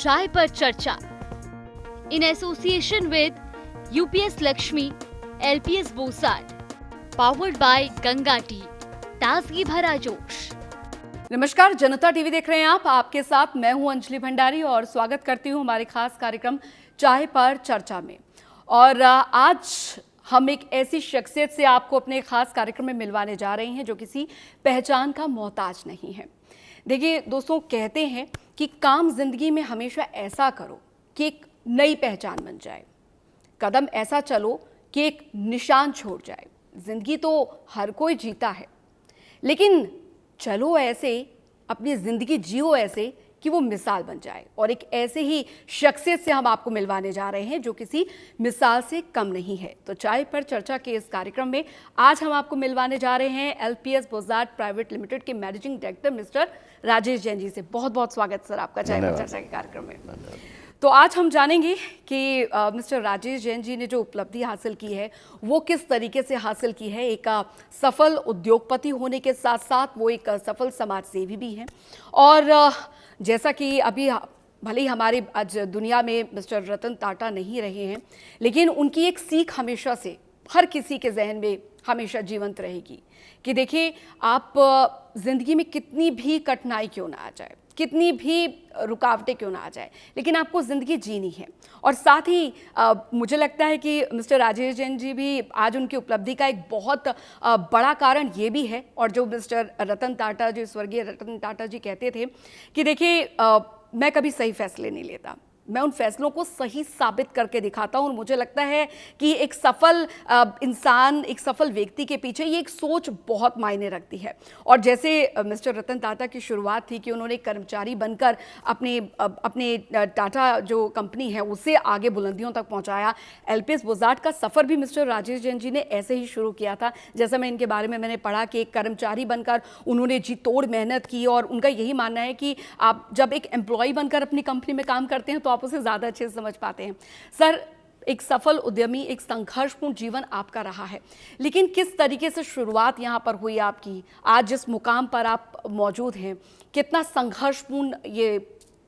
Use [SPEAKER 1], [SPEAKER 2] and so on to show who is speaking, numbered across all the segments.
[SPEAKER 1] चाय पर चर्चा in association with UPS Lakshmi, LPS Bossard, powered by Ganga tea, ताजगी भरा जोश।
[SPEAKER 2] नमस्कार, जनता टीवी देख रहे हैं आप। आपके साथ मैं हूं अंजलि भंडारी और स्वागत करती हूं हमारे खास कार्यक्रम चाय पर चर्चा में। और आज हम एक ऐसी शख्सियत से आपको अपने खास कार्यक्रम में मिलवाने जा रहे हैं जो किसी पहचान का मोहताज नहीं है। देखिए दोस्तों, कहते हैं कि काम जिंदगी में हमेशा ऐसा करो कि एक नई पहचान बन जाए, कदम ऐसा चलो कि एक निशान छोड़ जाए। जिंदगी तो हर कोई जीता है, लेकिन चलो ऐसे, अपनी जिंदगी जियो ऐसे कि वो मिसाल बन जाए। और एक ऐसे ही शख्सियत से हम आपको मिलवाने जा रहे हैं जो किसी मिसाल से कम नहीं है। तो चाय पर चर्चा के इस कार्यक्रम में आज हम आपको मिलवाने जा रहे हैं एलपीएस बोसाट प्राइवेट लिमिटेड के managing director mister Rajesh Jain ji से। बहुत बहुत स्वागत सर आपका चाय पर चर्चा के कार्यक्रम में। तो आज हम जानेंगे कि मिस्टर राजेश जैन जी ने जो उपलब्धि हासिल की है वो किस तरीके से हासिल की है। एक सफल उद्योगपति होने के साथ साथ वो एक सफल समाज सेवी भी हैं। और जैसा कि अभी भले ही हमारे आज दुनिया में मिस्टर रतन टाटा नहीं रहे हैं, लेकिन उनकी एक सीख हमेशा से हर किसी के जहन में हमेशा जीवंत रहेगी कि देखिए, आप जिंदगी में कितनी भी कठिनाई क्यों ना आ जाए, कितनी भी रुकावटें क्यों ना आ जाए, लेकिन आपको ज़िंदगी जीनी है। और साथ ही मुझे लगता है कि मिस्टर राजेश जैन जी भी आज उनकी उपलब्धि का एक बहुत बड़ा कारण ये भी है। और जो मिस्टर रतन टाटा, जो स्वर्गीय रतन टाटा जी कहते थे कि देखिए, मैं कभी सही फैसले नहीं लेता, मैं उन फैसलों को सही साबित करके दिखाता हूँ। और मुझे लगता है कि एक सफल इंसान, एक सफल व्यक्ति के पीछे ये एक सोच बहुत मायने रखती है। और जैसे मिस्टर रतन टाटा की शुरुआत थी कि उन्होंने कर्मचारी बनकर अपने टाटा जो कंपनी है उसे आगे बुलंदियों तक पहुँचाया। एलपीएस बोसाट का सफ़र भी मिस्टर राजेश जैन जी ने ऐसे ही शुरू किया था। जैसा मैं इनके बारे में मैंने पढ़ा कि एक कर्मचारी बनकर उन्होंने जी तोड़ मेहनत की। और उनका यही मानना है कि आप जब एक एम्प्लॉय बनकर अपनी कंपनी में काम करते हैं तो आप उसे ज़्यादा अच्छे से समझ पाते हैं। सर, एक सफल उद्यमी, एक संघर्षपूर्ण जीवन आपका रहा है, लेकिन किस तरीके से शुरुआत यहाँ पर हुई आपकी, आज जिस मुकाम पर आप मौजूद हैं, कितना संघर्षपूर्ण ये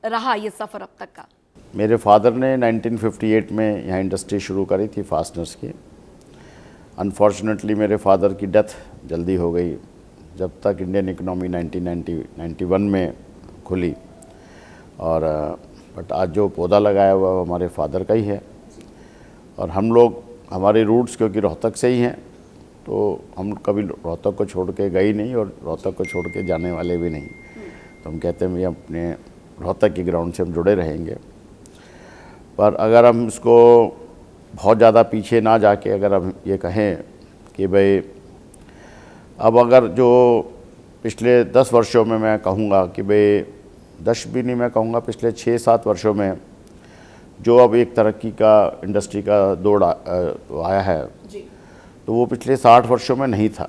[SPEAKER 2] रहा ये सफ़र अब तक का?
[SPEAKER 3] मेरे फादर ने 1958 में यहाँ इंडस्ट्री शुरू करी थी फास्टनर्स की। अनफॉर्चुनेटली मेरे फादर की डेथ जल्दी हो गई जब तक इंडियन इकोनॉमी 1991 में खुली। और बट आज जो पौधा लगाया हुआ वो हमारे फादर का ही है। और हम लोग, हमारे रूट्स क्योंकि रोहतक से ही हैं, तो हम कभी रोहतक को छोड़ के गए नहीं और रोहतक को छोड़ के जाने वाले भी नहीं। तो हम कहते हैं भाई अपने रोहतक की ग्राउंड से हम जुड़े रहेंगे। पर अगर हम इसको बहुत ज़्यादा पीछे ना जाके अगर हम ये कहें कि भाई अब अगर जो पिछले 10 वर्षों में मैं कहूँगा कि भाई 10 भी नहीं, मैं कहूँगा पिछले 6-7 वर्षों में जो अब एक तरक्की का इंडस्ट्री का दौड़ आया है जी, तो वो पिछले 60 वर्षों में नहीं था।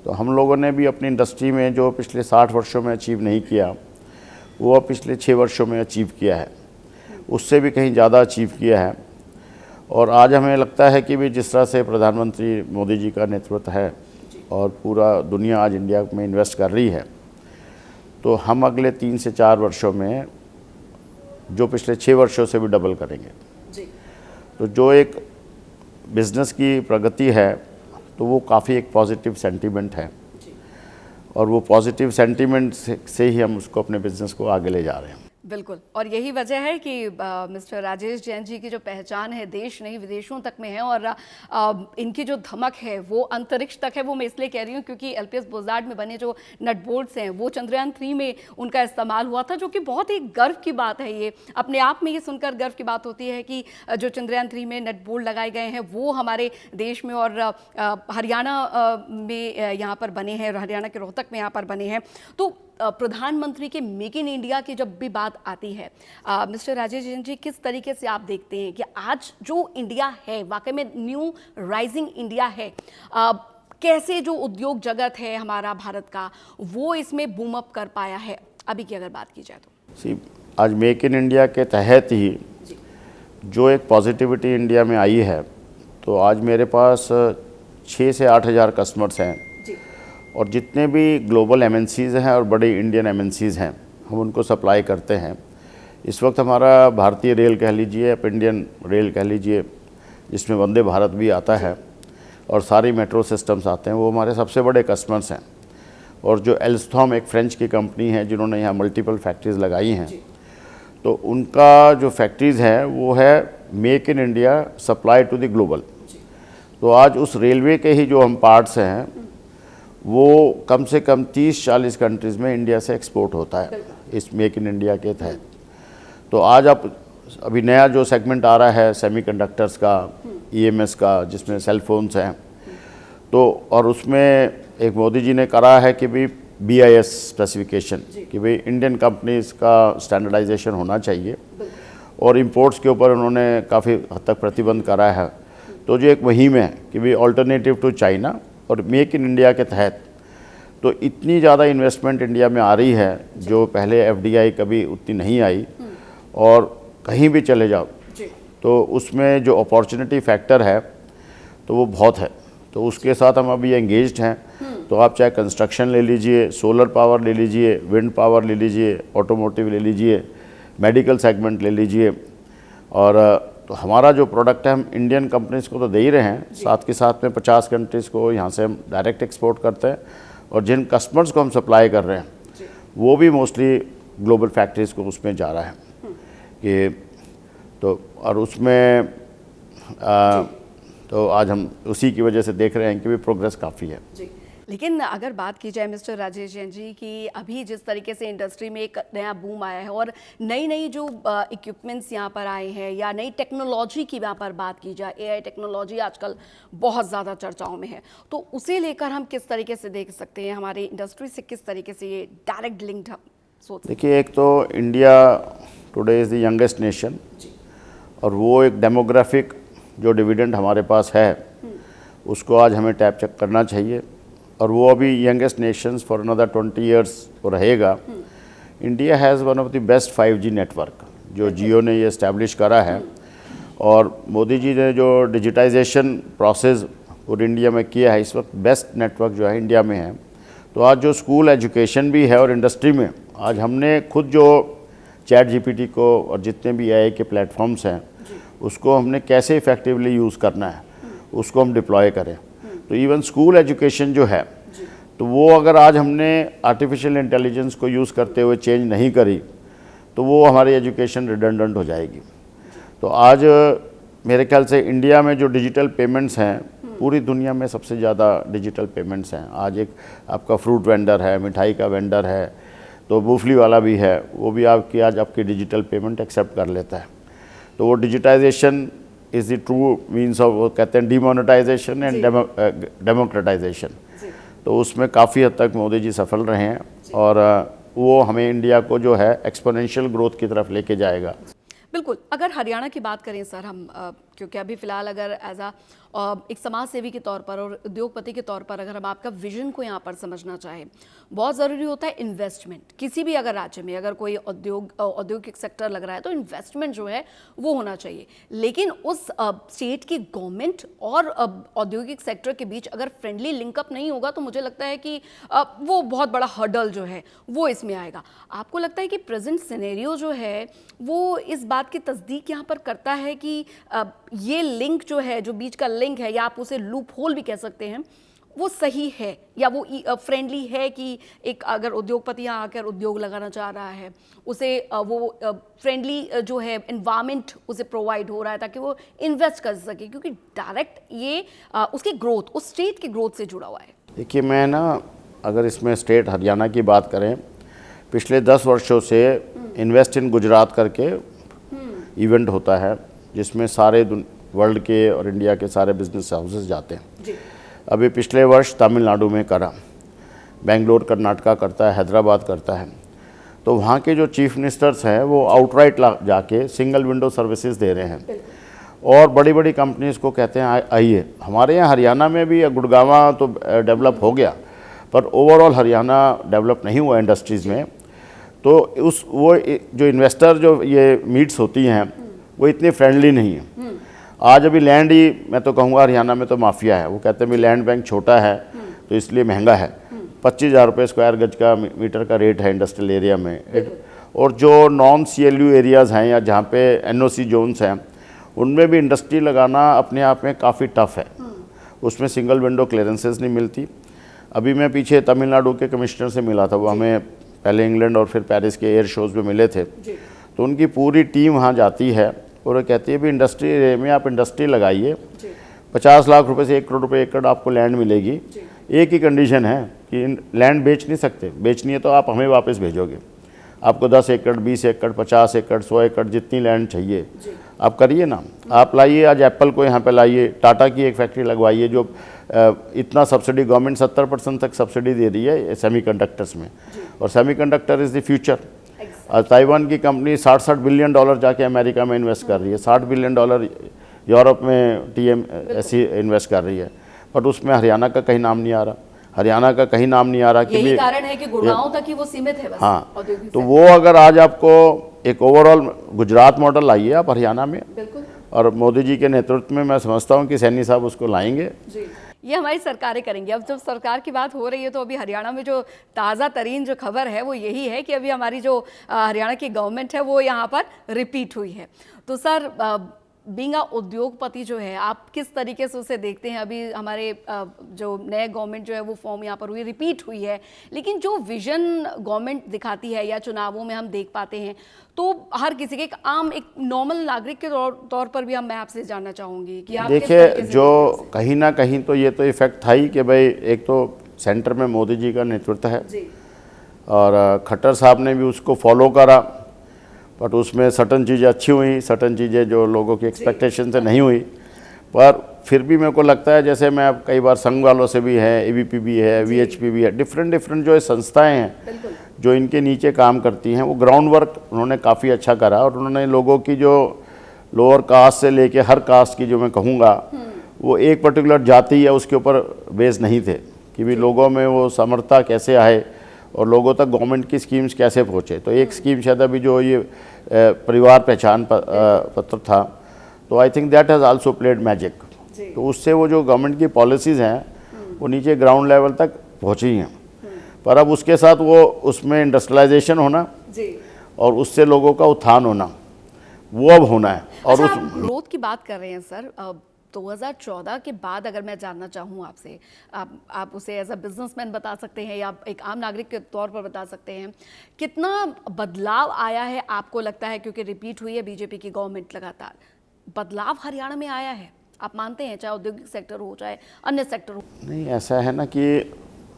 [SPEAKER 3] तो हम लोगों ने भी अपनी इंडस्ट्री में जो पिछले 60 वर्षों में अचीव नहीं किया वो अब पिछले 6 वर्षों में अचीव किया है, उससे भी कहीं ज़्यादा अचीव किया है। और आज हमें लगता है कि भी जिस तरह से प्रधानमंत्री मोदी जी का नेतृत्व है और पूरा दुनिया आज इंडिया में इन्वेस्ट कर रही है, तो हम अगले 3 से 4 वर्षों में जो पिछले 6 वर्षों से भी डबल करेंगे जी। तो जो एक बिज़नेस की प्रगति है तो वो काफ़ी एक पॉजिटिव सेंटीमेंट है जी। और वो पॉजिटिव सेंटीमेंट से ही हम उसको अपने बिज़नेस को आगे ले जा रहे हैं।
[SPEAKER 2] बिल्कुल, और यही वजह है कि मिस्टर राजेश जैन जी की जो पहचान है देश नहीं विदेशों तक में है। और इनकी जो धमक है वो अंतरिक्ष तक है। वो मैं इसलिए कह रही हूँ क्योंकि एलपीएस बोसाट में बने जो नट बोल्ट्स हैं वो चंद्रयान 3 में उनका इस्तेमाल हुआ था, जो कि बहुत ही गर्व की बात है। ये अपने आप में ये सुनकर गर्व की बात होती है कि जो चंद्रयान 3 में नट बोल्ट लगाए गए हैं वो हमारे देश में और हरियाणा में यहाँ पर बने हैं, हरियाणा के रोहतक में यहाँ पर बने हैं। तो प्रधानमंत्री के मेक इन इंडिया की जब भी बात आती है, मिस्टर राजेश जैन जी, किस तरीके से आप देखते हैं कि आज जो इंडिया है वाकई में न्यू राइजिंग इंडिया है, कैसे जो उद्योग जगत है हमारा भारत का वो इसमें बूम अप कर पाया है अभी की अगर बात की जाए तो?
[SPEAKER 3] आज मेक इन इंडिया के तहत ही जो एक पॉजिटिविटी इंडिया में आई है, तो आज मेरे पास 6 से 8 हज़ार कस्टमर्स हैं जी। और जितने भी ग्लोबल एमएनसीज़ हैं और बड़े इंडियन एमएनसीज़ हैं हम उनको सप्लाई करते हैं इस वक्त हमारा भारतीय रेल कह लीजिए, आप इंडियन रेल कह लीजिए, जिसमें वंदे भारत भी आता है और सारी मेट्रो सिस्टम्स आते हैं, वो हमारे सबसे बड़े कस्टमर्स हैं। और जो एल्स्टॉम एक फ्रेंच की कंपनी है जिन्होंने यहाँ मल्टीपल फैक्ट्रीज़ लगाई हैं, तो उनका जो फैक्ट्रीज़ है वो है make in India supply to the global. तो आज उस रेलवे के ही जो हम पार्ट्स हैं वो कम से कम 30-40 कंट्रीज़ में इंडिया से एक्सपोर्ट होता है इस मेक इन इंडिया के तहत। तो आज आप अभी नया जो सेगमेंट आ रहा है सेमीकंडक्टर्स का, ईएमएस का, जिसमें सेल फोन्स हैं, तो और उसमें एक मोदी जी ने करा है कि भाई BIS स्पेसिफिकेशन, कि भाई इंडियन कंपनीज़ का स्टैंडर्डाइजेशन होना चाहिए, और इंपोर्ट्स के ऊपर उन्होंने काफ़ी हद तक प्रतिबंध करा है। तो जो एक मुहिम है कि भाई ऑल्टरनेटिव टू चाइना और मेक इन इंडिया के तहत, तो इतनी ज़्यादा इन्वेस्टमेंट इंडिया में आ रही है जो पहले FDI कभी उतनी नहीं आई, और कहीं भी चले जाओ तो उसमें जो अपॉर्चुनिटी फैक्टर है तो वो बहुत है। तो उसके साथ हम अभी एंगेज्ड हैं। तो आप चाहे कंस्ट्रक्शन ले लीजिए, सोलर पावर ले लीजिए, विंड पावर ले लीजिए, ऑटोमोटिव ले लीजिए, मेडिकल सेगमेंट ले लीजिए, और तो हमारा जो प्रोडक्ट है हम इंडियन कंपनीज़ को तो दे ही रहे हैं, साथ के साथ में 50 कंट्रीज़ को यहाँ से हम डायरेक्ट एक्सपोर्ट करते हैं, और जिन कस्टमर्स को हम सप्लाई कर रहे हैं वो भी मोस्टली ग्लोबल फैक्ट्रीज़ को उसमें जा रहा है कि तो, और उसमें तो आज हम उसी की वजह से देख रहे हैं कि भी प्रोग्रेस काफ़ी है।
[SPEAKER 2] लेकिन अगर बात की जाए मिस्टर राजेश जैन जी कि अभी जिस तरीके से इंडस्ट्री में एक नया बूम आया है और नई नई जो इक्विपमेंट्स यहाँ पर आए हैं, या नई टेक्नोलॉजी की यहाँ पर बात की जाए, AI टेक्नोलॉजी आजकल बहुत ज़्यादा चर्चाओं में है, तो उसे लेकर हम किस तरीके से देख सकते हैं, हमारी इंडस्ट्री से किस तरीके से ये डायरेक्ट लिंक्ड सोच?
[SPEAKER 3] देखिए, एक तो India today is the youngest nation, और वो एक डेमोग्राफिक जो डिविडेंड हमारे पास है उसको आज हमें टैप चेक करना चाहिए, और वो अभी youngest nations for another 20 years रहेगा। India has one of the best 5G network जो जियो ने ये इस्टेब्लिश करा है, और मोदी जी ने जो डिजिटाइजेशन प्रोसेस पूरे इंडिया में किया है, इस वक्त बेस्ट नेटवर्क जो है इंडिया में है। तो आज जो स्कूल एजुकेशन भी है और इंडस्ट्री में, आज हमने खुद जो ChatGPT को और जितने भी AI के प्लेटफॉर्म्स हैं उसको हमने कैसे इफ़ेक्टिवली यूज़ करना है उसको हम डिप्लॉय करें। तो इवन स्कूल एजुकेशन जो है, तो वो अगर आज हमने आर्टिफिशियल इंटेलिजेंस को यूज़ करते हुए चेंज नहीं करी तो वो हमारी एजुकेशन रिडंडेंट हो जाएगी। तो आज मेरे ख्याल से इंडिया में जो डिजिटल पेमेंट्स हैं, पूरी दुनिया में सबसे ज़्यादा डिजिटल पेमेंट्स हैं। आज एक आपका फ्रूट वेंडर है, मिठाई का वेंडर है, तो मूंगफली वाला भी है, वो भी आपकी डिजिटल पेमेंट एक्सेप्ट कर लेता है। तो वो digitisation is the true means of, वो कहते हैं डिमोनेटाइजेशन एंड डेमोक्रेटाइजेशन। तो उसमें काफ़ी हद तक मोदी जी सफल रहे हैं, और वो हमें इंडिया को जो है एक्सपोनेंशियल ग्रोथ की तरफ लेके जाएगा।
[SPEAKER 2] बिल्कुल। अगर हरियाणा की बात करें सर हम, क्योंकि अभी फ़िलहाल अगर एज एक समाज सेवी के तौर पर और उद्योगपति के तौर पर अगर हम आपका विजन को यहाँ पर समझना चाहें, बहुत ज़रूरी होता है इन्वेस्टमेंट। किसी भी अगर राज्य में अगर कोई औद्योगिक सेक्टर लग रहा है तो इन्वेस्टमेंट जो है वो होना चाहिए, लेकिन उस स्टेट की गवर्नमेंट और औद्योगिक सेक्टर के बीच अगर फ्रेंडली लिंकअप नहीं होगा तो मुझे लगता है कि वो बहुत बड़ा हर्डल जो है वो इसमें आएगा। आपको लगता है कि प्रेजेंट सिनेरियो जो है वो इस बात की तस्दीक यहाँ पर करता है कि ये लिंक जो है, जो बीच का लिंक है, या आप उसे लूप होल भी कह सकते हैं, वो सही है, या वो फ्रेंडली है कि एक अगर उद्योगपति यहाँ आकर उद्योग लगाना चाह रहा है उसे वो फ्रेंडली जो है एनवायरनमेंट उसे प्रोवाइड हो रहा है ताकि वो इन्वेस्ट कर सके, क्योंकि डायरेक्ट ये उसकी ग्रोथ उस स्टेट की ग्रोथ से जुड़ा हुआ है।
[SPEAKER 3] देखिए, मैं ना अगर इसमें स्टेट हरियाणा की बात करें, पिछले 10 वर्षों से इन्वेस्ट इन गुजरात करके इवेंट होता है जिसमें सारे वर्ल्ड के और इंडिया के सारे बिजनेस हाउसेस जाते हैं। अभी पिछले वर्ष तमिलनाडु में करा, बेंगलोर कर्नाटका करता है, हैदराबाद करता है। तो वहाँ के जो चीफ मिनिस्टर्स हैं वो आउटराइट जाके सिंगल विंडो सर्विसेज दे रहे हैं, और बड़ी बड़ी कंपनीज़ को कहते हैं आइए। हमारे यहाँ हरियाणा में भी गुड़गांव तो डेवलप हो गया, पर ओवरऑल हरियाणा डेवलप नहीं हुआ इंडस्ट्रीज़ में। तो वो जो इन्वेस्टर जो ये मीट्स होती हैं वो इतनी फ्रेंडली नहीं है। आज अभी लैंड ही, मैं तो कहूँगा हरियाणा में तो माफिया है। वो कहते हैं लैंड बैंक छोटा है तो इसलिए महंगा है। 25,000 रुपये स्क्वायर गज का मीटर का रेट है इंडस्ट्रियल एरिया में, और जो नॉन CLU एरियाज़ हैं या जहाँ पे NOC जोन्स हैं उनमें भी इंडस्ट्री लगाना अपने आप में काफ़ी टफ है। उसमें सिंगल विंडो क्लियरेंसेस नहीं मिलती। अभी मैं पीछे तमिलनाडु के कमिश्नर से मिला था, वो हमें पहले इंग्लैंड और फिर पेरिस के एयर शोज़ पे मिले थे। तो उनकी पूरी टीम वहाँ जाती है और वो कहती है भी इंडस्ट्री एरिया में आप इंडस्ट्री लगाइए, 50 लाख रुपए से 1 करोड़ रुपए एकड़ आपको लैंड मिलेगी। एक ही कंडीशन है कि लैंड बेच नहीं सकते, बेचनी है तो आप हमें वापस भेजोगे। आपको 10 एकड़, 20 एकड़, 50 एकड़, 100 एकड़ जितनी लैंड चाहिए आप करिए ना। आप लाइए, आज एप्पल को यहाँ पे लाइए, टाटा की एक फैक्ट्री लगवाइए जो इतना सब्सिडी, गवर्नमेंट 70% तक सब्सिडी दे रही है सेमीकंडक्टर्स में, और semiconductor is the future. Taiwan की कंपनी 60 बिलियन डॉलर जाके अमेरिका में इन्वेस्ट कर रही है, 60 बिलियन डॉलर यूरोप में TMC इन्वेस्ट कर रही है, बट उसमें हरियाणा का कहीं नाम नहीं आ रहा। हरियाणा का कहीं नाम नहीं आ रहा।
[SPEAKER 2] यही कारण है कि गुड़गांव तक ही वो सीमित है बस।
[SPEAKER 3] हाँ, तो वो अगर आज आपको एक ओवरऑल गुजरात मॉडल लाइए आप हरियाणा में,
[SPEAKER 2] बिल्कुल,
[SPEAKER 3] और मोदी जी के नेतृत्व में मैं समझता हूँ कि सैनी साहब उसको लाएंगे।
[SPEAKER 2] जी, ये हमारी सरकारें करेंगी। अब जब सरकार की बात हो रही है तो अभी हरियाणा में जो ताज़ा तरीन जो खबर है वो यही है कि अभी हमारी जो हरियाणा की गवर्नमेंट है वो यहाँ पर रिपीट हुई है। तो सर, बीइंग अ उद्योगपति जो है, आप किस तरीके से उसे देखते हैं? अभी हमारे जो नए गवर्नमेंट जो है वो फॉर्म यहाँ पर हुई, रिपीट हुई है, लेकिन जो विजन गवर्नमेंट दिखाती है या चुनावों में हम देख पाते हैं, तो हर किसी के, एक आम एक नॉर्मल नागरिक के तौर पर भी मैं आपसे जानना चाहूँगी कि आप
[SPEAKER 3] देखिए, जो कहीं ना कहीं तो ये तो इफेक्ट था ही कि भाई एक तो सेंटर में मोदी जी का नेतृत्व है और खट्टर साहब ने भी उसको फॉलो करा, बट उसमें सर्टन चीज़ें अच्छी हुई, सर्टन चीज़ें जो लोगों की एक्सपेक्टेशन से नहीं हुई। पर फिर भी मेरे को लगता है, जैसे मैं कई बार संघ वालों से भी है, ABP भी है, VHP भी है, डिफरेंट जो संस्थाएं हैं जो इनके नीचे काम करती हैं, वो ग्राउंड वर्क उन्होंने काफ़ी अच्छा करा और उन्होंने लोगों की जो लोअर कास्ट से लेके हर कास्ट की, जो मैं कहूँगा वो एक पर्टिकुलर जाति या उसके ऊपर बेस नहीं थे कि भी लोगों में वो समर्थता कैसे आए और लोगों तक गवर्नमेंट की स्कीम्स कैसे पहुँचे। तो एक स्कीम शायद अभी जो ये परिवार पहचान पत्र था, तो I think that has also played magic. तो उससे वो जो गवर्नमेंट की पॉलिसीज़ हैं वो नीचे ग्राउंड लेवल तक पहुँची हैं। पर अब उसके साथ वो उसमें इंडस्ट्रियलाइजेशन होना और उससे लोगों का उत्थान होना, वो अब होना है। और
[SPEAKER 2] अच्छा, उस ग्रोथ की बात कर रहे हैं सर, 2014 के बाद अगर मैं जानना चाहूँ आपसे, आप उसे एज अ बिजनेसमैन बता सकते हैं या एक आम नागरिक के तौर पर बता सकते हैं, कितना बदलाव आया है आपको लगता है? क्योंकि रिपीट हुई है बीजेपी की गवर्नमेंट, लगातार बदलाव हरियाणा में आया है, आप मानते हैं? चाहे औद्योगिक सेक्टर हो, चाहे अन्य सेक्टर हो।
[SPEAKER 3] नहीं, ऐसा है ना कि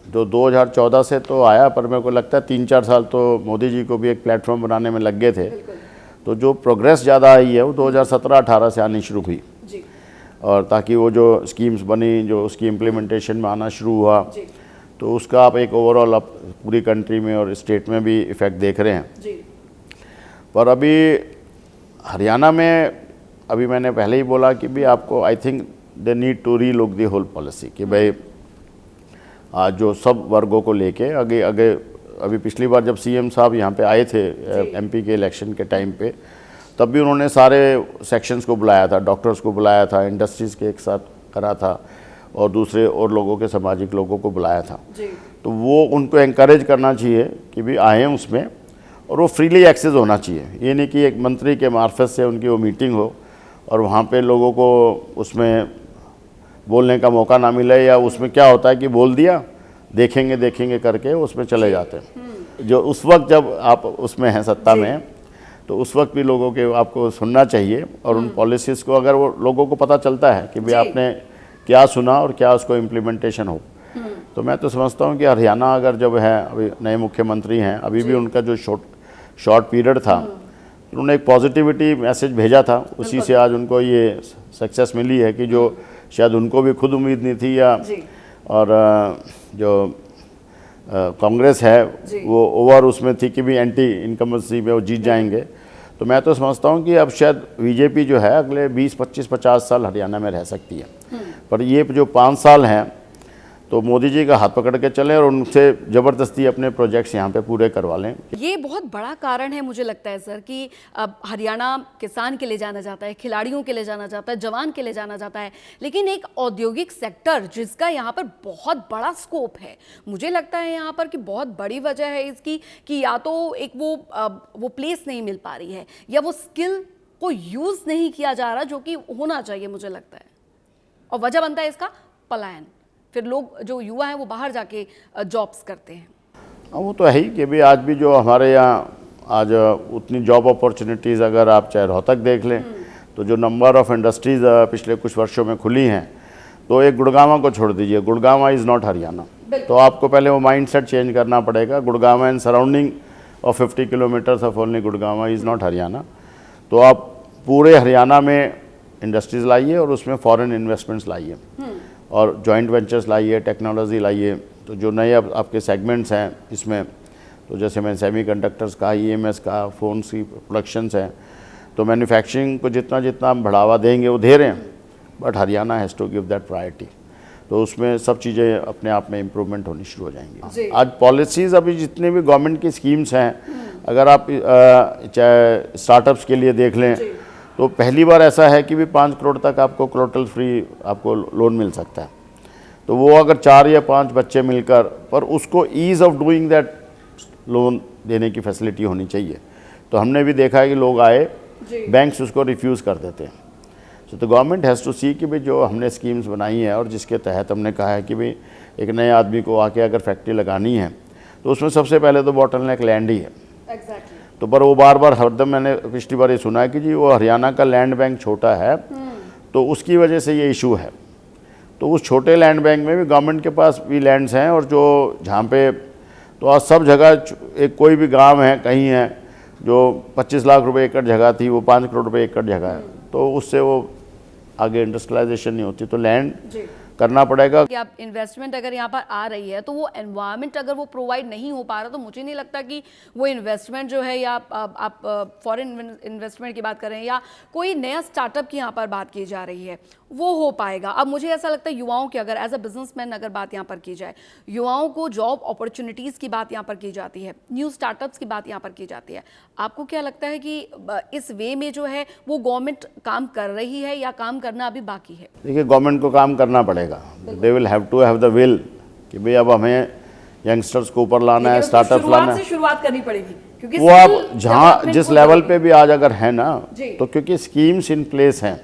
[SPEAKER 3] जो 2014 से तो आया, पर मेरे को लगता है 3-4 साल तो मोदी जी को भी एक प्लेटफॉर्म बनाने में लग गए थे। तो जो प्रोग्रेस ज़्यादा आई है वो 2017-18 से आनी शुरू हुई, और ताकि वो जो स्कीम्स बनी, जो उसकी इम्प्लीमेंटेशन में आना शुरू हुआ, तो उसका आप एक ओवरऑल आप पूरी कंट्री में और स्टेट में भी इफ़ेक्ट देख रहे हैं। पर अभी हरियाणा में, अभी मैंने पहले ही बोला कि भी आपको, I think they need to relook the whole policy कि भाई आज जो सब वर्गों को लेके आगे अभी पिछली बार जब CM साहब यहाँ पे आए थे MP के इलेक्शन के टाइम पे, तब भी उन्होंने सारे सेक्शंस को बुलाया था, डॉक्टर्स को बुलाया था, इंडस्ट्रीज़ के एक साथ करा था और दूसरे और लोगों के, सामाजिक लोगों को बुलाया था। तो वो उनको एनकरेज करना चाहिए कि भी आएँ उसमें, और वो फ्रीली एक्सेस होना चाहिए। ये नहीं कि एक मंत्री के मार्फत से उनकी वो मीटिंग हो और वहाँ पे लोगों को उसमें बोलने का मौका ना मिले, या उसमें क्या होता है कि बोल दिया, देखेंगे करके उसमें चले जाते हैं। जो उस वक्त जब आप उसमें हैं सत्ता में, तो उस वक्त भी लोगों के आपको सुनना चाहिए, और उन पॉलिसीज़ को अगर वो लोगों को पता चलता है कि भाई आपने क्या सुना और क्या उसको इम्प्लीमेंटेशन हो, तो मैं तो समझता हूँ कि हरियाणा अगर जब है, अभी नए मुख्यमंत्री हैं, अभी भी उनका जो शॉर्ट पीरियड था, उन्होंने एक पॉजिटिविटी मैसेज भेजा था, उसी से आज उनको ये सक्सेस मिली है कि जो शायद उनको भी खुद उम्मीद नहीं थी, या और जो कांग्रेस है वो ओवर उसमें थी कि भी एंटी इनकम्बेंसी में वो जीत जाएंगे। तो मैं तो समझता हूँ कि अब शायद बीजेपी जो है अगले 20, 25, 50 साल हरियाणा में रह सकती है। पर ये जो 5 साल हैं, तो मोदी जी का हाथ पकड़ के चलें और उनसे ज़बरदस्ती अपने प्रोजेक्ट्स यहाँ पे पूरे करवा लें।
[SPEAKER 2] ये बहुत बड़ा कारण है मुझे लगता है सर कि अब हरियाणा किसान के लिए जाना जाता है, खिलाड़ियों के लिए जाना जाता है, जवान के लिए जाना जाता है, लेकिन एक औद्योगिक सेक्टर जिसका यहाँ पर बहुत बड़ा स्कोप है, मुझे लगता है यहाँ पर कि बहुत बड़ी वजह है इसकी कि या तो एक वो प्लेस नहीं मिल पा रही है या वो स्किल को यूज़ नहीं किया जा रहा जो कि होना चाहिए मुझे लगता है, और वजह बनता है इसका पलायन। फिर लोग जो युवा हैं वो बाहर जाके जॉब्स करते हैं।
[SPEAKER 3] वो तो है ही कि भी आज भी जो हमारे यहाँ आज उतनी जॉब अपॉर्चुनिटीज़ अगर आप चाहे रोहतक देख लें तो जो नंबर ऑफ़ इंडस्ट्रीज़ पिछले कुछ वर्षों में खुली हैं, तो एक गुड़गांव को छोड़ दीजिए, गुड़गांव इज़ नॉट हरियाणा। तो आपको पहले वो माइंडसेट चेंज करना पड़ेगा। Gurgaon and surrounding of 50 kilometres of only Gurgaon is not Haryana. तो आप पूरे हरियाणा में इंडस्ट्रीज़ लाइए और उसमें फॉरेन इन्वेस्टमेंट्स लाइए और जॉइंट वेंचर्स लाइए, टेक्नोलॉजी लाइए। तो जो नए अब आपके सेगमेंट्स हैं इसमें, तो जैसे मैंने सेमीकंडक्टर्स का, ईएमएस का, फ़ोन्स की प्रोडक्शंस हैं, तो मैन्युफैक्चरिंग को जितना जितना हम बढ़ावा देंगे वो दे रहे हैं, but Haryana has to give that priority. तो उसमें सब चीज़ें अपने आप में इम्प्रूवमेंट होनी शुरू हो जाएंगी। आज पॉलिसीज़ अभी जितने भी गवर्नमेंट की स्कीम्स हैं, अगर आप चाहे स्टार्टअप्स के लिए देख लें तो पहली बार ऐसा है कि भी 5 करोड़ तक आपको कोलेटरल फ्री आपको लोन मिल सकता है। तो वो अगर 4 या 5 बच्चे मिलकर, पर उसको ease of doing that loan देने की फैसिलिटी होनी चाहिए। तो हमने भी देखा है कि लोग आए, बैंक्स उसको रिफ्यूज़ कर देते हैं। So the government has to see कि भाई जो हमने स्कीम्स बनाई हैं और जिसके तहत हमने कहा है कि भाई एक नए आदमी को आके अगर फैक्ट्री लगानी है तो उसमें सबसे पहले तो बॉटलनेक लैंड ही है। तो पर वो बार बार हरदम मैंने पिछली बार ये सुना है कि जी वो हरियाणा का लैंड बैंक छोटा है तो उसकी वजह से ये इशू है। तो उस छोटे लैंड बैंक में भी गवर्नमेंट के पास भी लैंड्स हैं और जो जहाँ पे तो आज सब जगह एक कोई भी गांव है कहीं है जो 25 लाख रुपए एकड़ जगह थी वो 5 करोड़ रुपए एकड़ जगह है, तो उससे वो आगे इंडस्ट्रियलाइजेशन नहीं होती। तो लैंड करना पड़ेगा
[SPEAKER 2] कि आप इन्वेस्टमेंट अगर यहाँ पर आ रही है तो वो एनवायरनमेंट अगर वो प्रोवाइड नहीं हो पा रहा तो मुझे नहीं लगता कि वो इन्वेस्टमेंट जो है, या आप फॉरेन इन्वेस्टमेंट की बात कर रहे हैं या कोई नया स्टार्टअप की यहाँ पर बात की जा रही है, वो हो पाएगा। अब मुझे ऐसा लगता है युवाओं की अगर एज अ बिजनेसमैन अगर बात यहाँ पर की जाए, युवाओं को जॉब अपॉर्चुनिटीज़ की बात यहाँ पर की जाती है, न्यू स्टार्टअप्स की बात यहाँ पर की जाती है, आपको क्या लगता है कि इस वे में जो है वो गवर्नमेंट काम कर रही है या काम करना अभी बाकी है?
[SPEAKER 3] देखिए, गवर्नमेंट को काम करना पड़ेगा। They will have to have the will कि भाई अब हमें यंगस्टर्स को ऊपर लाना है, स्टार्टअप लाना है,
[SPEAKER 2] शुरुआत करनी पड़ेगी क्योंकि
[SPEAKER 3] वो आप जहाँ जिस लेवल पे भी आज अगर है ना, तो क्योंकि स्कीम्स इन प्लेस हैं,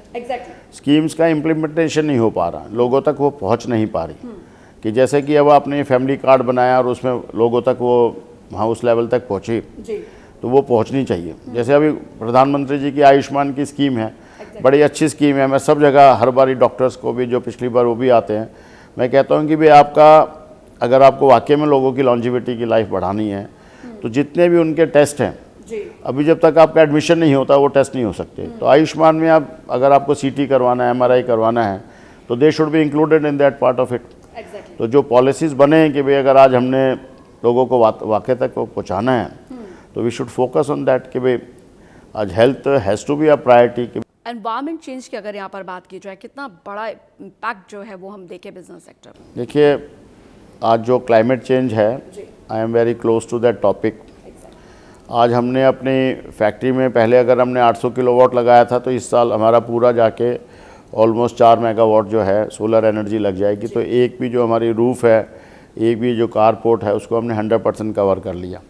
[SPEAKER 3] स्कीम्स का इम्प्लीमेंटेशन नहीं हो पा रहा, लोगों तक वो पहुँच नहीं पा रही। कि जैसे कि अब आपने फैमिली कार्ड बनाया और उसमें लोगों तक वो वहाँ उस लेवल तक पहुँची, तो वो पहुँचनी चाहिए। जैसे अभी प्रधानमंत्री जी की आयुष्मान की स्कीम है, बड़ी अच्छी स्कीम है। मैं सब जगह हर बारी डॉक्टर्स को भी जो पिछली बार वो भी आते हैं, मैं कहता हूँ कि भाई आपका अगर आपको वाकई में लोगों की लॉन्जिविटी की लाइफ बढ़ानी है तो जितने भी उनके टेस्ट हैं, अभी जब तक आपका एडमिशन नहीं होता वो टेस्ट नहीं हो सकते। तो आयुष्मान में आप अगर आपको सीटी करवाना है, एमआरआई करवाना है, तो they should be included in that part of it. तो जो पॉलिसीज़ बने कि भाई अगर आज हमने लोगों को वाकई तक को पहुँचाना है तो we should focus on that कि भाई आज health has to be a priority.
[SPEAKER 2] Environment change की अगर यहाँ पर बात की जाए, कितना बड़ा इम्पैक्ट जो है वो हम देखें बिजनेस सेक्टर में?
[SPEAKER 3] देखिए, आज जो क्लाइमेट चेंज है, I am very close to that topic. आज हमने अपनी फैक्ट्री में पहले अगर हमने 800 किलोवाट लगाया था, तो इस साल हमारा पूरा जाके ऑलमोस्ट 4 मेगावाट जो है सोलर एनर्जी लग जाएगी। तो एक भी जो हमारी रूफ़ है, एक भी जो कारपोर्ट है, उसको हमने 100% कवर कर लिया।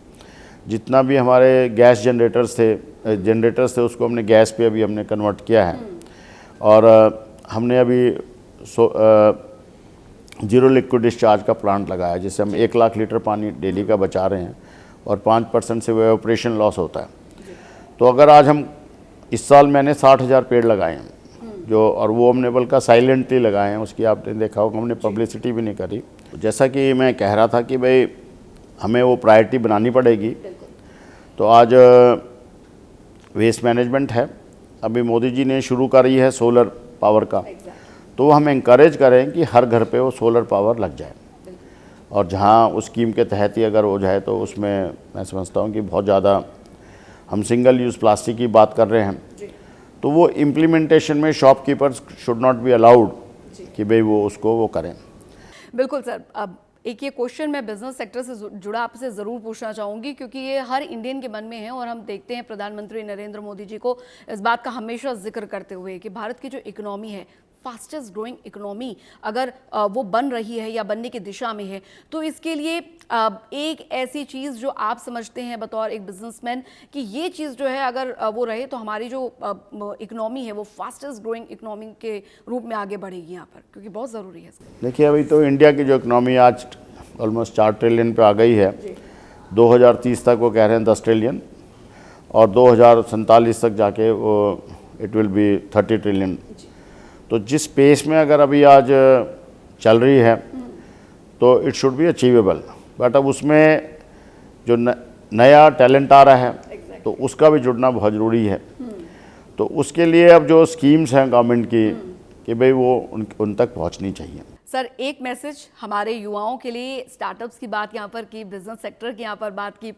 [SPEAKER 3] जितना भी हमारे गैस जनरेटर्स थे उसको हमने गैस पे अभी हमने कन्वर्ट किया है। और हमने अभी जीरो लिक्विड डिस्चार्ज का प्लांट लगाया है, जिससे हम 1 लाख लीटर पानी डेली का बचा रहे हैं और 5% से वेपोरेशन लॉस होता है। तो अगर आज हम इस साल मैंने 60,000 पेड़ लगाए हैं जो, और वो हमने बल्कि साइलेंटली लगाए हैं, उसकी आपने देखा होगा हमने पब्लिसिटी भी नहीं करी। जैसा कि मैं कह रहा था कि भाई हमें वो प्रायोरिटी बनानी पड़ेगी। तो आज वेस्ट मैनेजमेंट है, अभी मोदी जी ने शुरू करी है सोलर पावर का, तो हम इंकरेज करें कि हर घर पे वो सोलर पावर लग जाए। और जहाँ उस स्कीम के तहत ही अगर हो जाए तो उसमें मैं समझता हूँ कि बहुत ज़्यादा हम सिंगल यूज़ प्लास्टिक की बात कर रहे हैं, तो वो इम्प्लीमेंटेशन में shopkeepers should not be allowed कि भाई वो उसको वो करें।
[SPEAKER 2] बिल्कुल सर। अब एक ये क्वेश्चन मैं बिजनेस सेक्टर से जुड़ा आपसे ज़रूर पूछना चाहूँगी, क्योंकि ये हर इंडियन के मन में है और हम देखते हैं प्रधानमंत्री नरेंद्र मोदी जी को इस बात का हमेशा जिक्र करते हुए कि भारत की जो इकोनॉमी है, फास्टेस्ट ग्रोइंग इकोनॉमी अगर वो बन रही है या बनने की दिशा में है, तो इसके लिए एक ऐसी चीज़ जो आप समझते हैं बतौर एक बिजनेसमैन कि ये चीज़ जो है अगर वो रहे तो हमारी जो इकोनॉमी है वो फास्टेस्ट ग्रोइंग इकोनॉमी के रूप में आगे बढ़ेगी यहाँ पर, क्योंकि बहुत ज़रूरी है।
[SPEAKER 3] देखिए, अभी तो इंडिया की जो इकोनॉमी आज ऑलमोस्ट 4 ट्रिलियन पे आ गई है। 2030 तक वो कह रहे हैं 10 ट्रिलियन और 2047 तक जाके वो इट विल बी 30 ट्रिलियन। तो जिस पेस में अगर अभी आज चल रही है तो it should be achievable, but अब उसमें जो नया टैलेंट आ रहा है तो उसका भी जुड़ना बहुत ज़रूरी है। तो उसके लिए अब जो स्कीम्स हैं गवर्नमेंट की कि भाई वो उन तक पहुंचनी चाहिए।
[SPEAKER 2] सर, एक मैसेज हमारे युवाओं के लिए, स्टार्टअप्स की बात यहाँ पर की, बिजनेस सेक्टर की यहाँ पर बात की,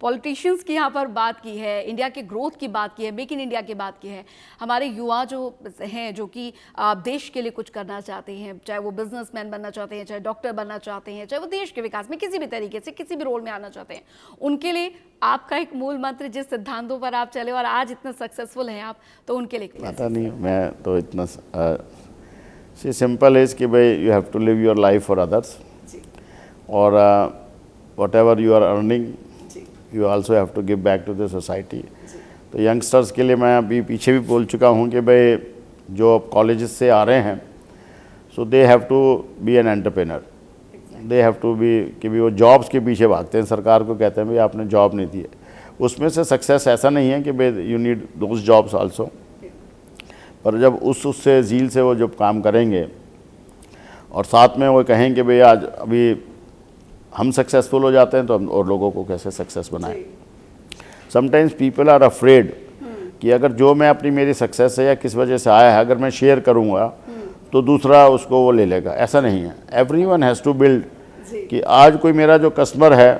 [SPEAKER 2] पॉलिटिशियंस की यहाँ पर बात की है, इंडिया के ग्रोथ की बात की है, मेक इन इंडिया की बात की है। हमारे युवा जो हैं, जो कि देश के लिए कुछ करना चाहते हैं, चाहे वो बिजनेसमैन बनना चाहते हैं, चाहे डॉक्टर बनना चाहते हैं, चाहे वो देश के विकास में किसी भी तरीके से किसी भी रोल में आना चाहते हैं, उनके लिए आपका एक मूल मंत्र, जिस सिद्धांतों पर आप चले और आज इतना सक्सेसफुल हैं आप, तो उनके लिए
[SPEAKER 3] पता नहीं, मैं तो इतना सी सिंपल इज़ कि भाई you have to live your life for others, और whatever you are earning you also have to give back to the society. तो यंगस्टर्स के लिए मैं अभी पीछे भी बोल चुका हूँ कि भाई जो अब कॉलेजेस से आ रहे हैं, so they have to be an entrepreneur, they have to be कि भी वो जॉब्स के पीछे भागते हैं, सरकार को कहते हैं भाई आपने जॉब नहीं दी है। उसमें से सक्सेस ऐसा नहीं है कि भाई you need those jobs also, पर जब उससे झील से वो जब काम करेंगे और साथ में वो कहें कि भाई आज अभी हम सक्सेसफुल हो जाते हैं तो हम और लोगों को कैसे सक्सेस बनाएं। समटाइम्स पीपल आर अफ्रेड कि अगर जो मैं अपनी मेरी सक्सेस है या किस वजह से आया है अगर मैं शेयर करूंगा तो दूसरा उसको वो ले लेगा। ऐसा नहीं है, एवरीवन हैज़ टू बिल्ड कि आज कोई मेरा जो कस्टमर है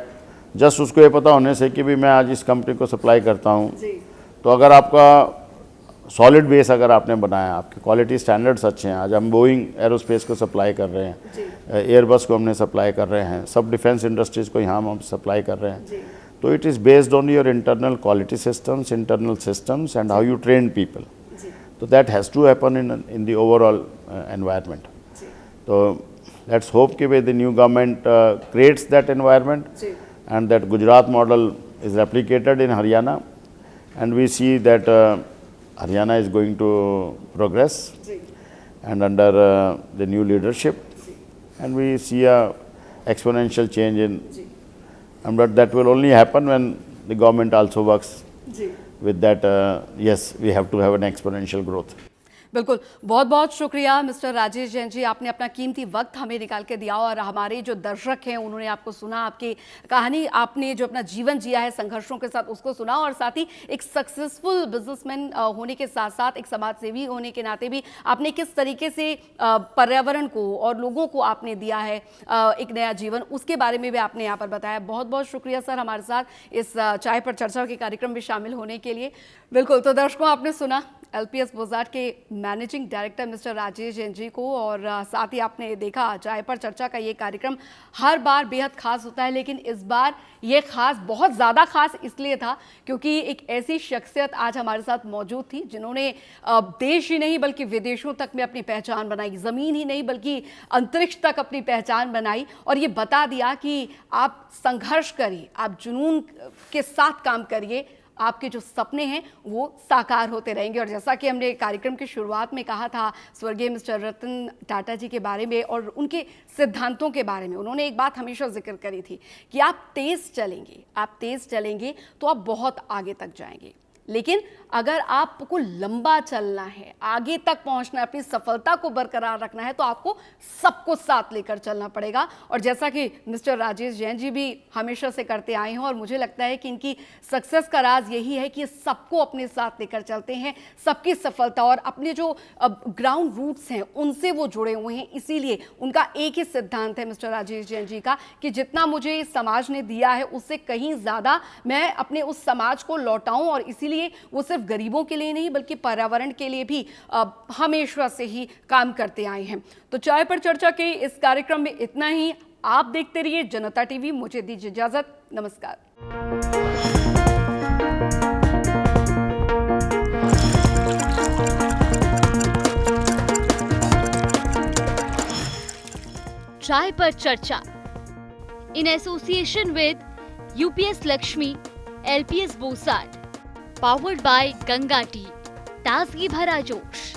[SPEAKER 3] जस्ट उसको ये पता होने से कि भाई मैं आज इस कंपनी को सप्लाई करता हूँ, तो अगर आपका सॉलिड बेस अगर आपने बनाया, आपके क्वालिटी स्टैंडर्ड्स अच्छे हैं, आज हम बोइंग एरोस्पेस को सप्लाई कर रहे हैं, एयरबस को हमने सप्लाई कर रहे हैं, सब डिफेंस इंडस्ट्रीज़ को यहाँ हम सप्लाई कर रहे हैं, तो it is based on your internal quality systems, internal systems and how you train people. तो that has to happen in the overall environment. तो लेट्स होप कि the new government creates that environment and that Gujarat model is replicated in Haryana and we see that Haryana is going to progress and under the new leadership, and we see a exponential change in, but that will only happen when the government also works with that. Yes, we have to have an exponential growth.
[SPEAKER 2] बिल्कुल, बहुत बहुत शुक्रिया mister Rajesh Jain जी, आपने अपना कीमती वक्त हमें निकाल के दिया और हमारे जो दर्शक हैं उन्होंने आपको सुना, आपकी कहानी, आपने जो अपना जीवन जिया है संघर्षों के साथ उसको सुना, और साथ ही एक सक्सेसफुल बिजनेसमैन होने के साथ साथ एक समाजसेवी होने के नाते भी आपने किस तरीके से पर्यावरण को और लोगों को आपने दिया है एक नया जीवन, उसके बारे में भी आपने यहाँ पर बताया। बहुत बहुत शुक्रिया सर हमारे साथ इस चाय पर चर्चा के कार्यक्रम में शामिल होने के लिए। बिल्कुल, तो दर्शकों आपने सुना LPS बोसाट के managing director mister Rajesh Jain ji को, और साथ ही आपने देखा चाय पर चर्चा का ये कार्यक्रम हर बार बेहद खास होता है, लेकिन इस बार ये खास, बहुत ज़्यादा खास इसलिए था क्योंकि एक ऐसी शख्सियत आज हमारे साथ मौजूद थी जिन्होंने देश ही नहीं बल्कि विदेशों तक में अपनी पहचान बनाई, ज़मीन ही नहीं बल्कि अंतरिक्ष तक अपनी पहचान बनाई, और ये बता दिया कि आप संघर्ष करिए, आप जुनून के साथ काम करिए, आपके जो सपने हैं वो साकार होते रहेंगे। और जैसा कि हमने कार्यक्रम की शुरुआत में कहा था स्वर्गीय मिस्टर रतन टाटा जी के बारे में और उनके सिद्धांतों के बारे में, उन्होंने एक बात हमेशा जिक्र करी थी कि आप तेज़ चलेंगे तो आप बहुत आगे तक जाएंगे, लेकिन अगर आपको लंबा चलना है, आगे तक पहुंचना है, अपनी सफलता को बरकरार रखना है, तो आपको सबको साथ लेकर चलना पड़ेगा। और जैसा कि मिस्टर राजेश जैन जी भी हमेशा से करते आए हैं, और मुझे लगता है कि इनकी सक्सेस का राज यही है कि सबको अपने साथ लेकर चलते हैं, सबकी सफलता और अपने जो ग्राउंड रूट्स हैं उनसे वो जुड़े हुए हैं। इसीलिए उनका एक ही सिद्धांत है मिस्टर राजेश जैन जी का कि जितना मुझे इस समाज ने दिया है उससे कहीं ज़्यादा मैं अपने उस समाज को लौटाऊँ, और इसीलिए लिए, वो सिर्फ गरीबों के लिए नहीं बल्कि पर्यावरण के लिए भी हमेशा से ही काम करते आए हैं। तो चाय पर चर्चा के इस कार्यक्रम में इतना ही। आप देखते रहिए जनता टीवी। मुझे दीजिए इजाजत। नमस्कार।
[SPEAKER 1] चाय पर चर्चा in association with UPS Lakshmi, LPS Bossard, powered by Ganga tea, ताजगी भरा जोश।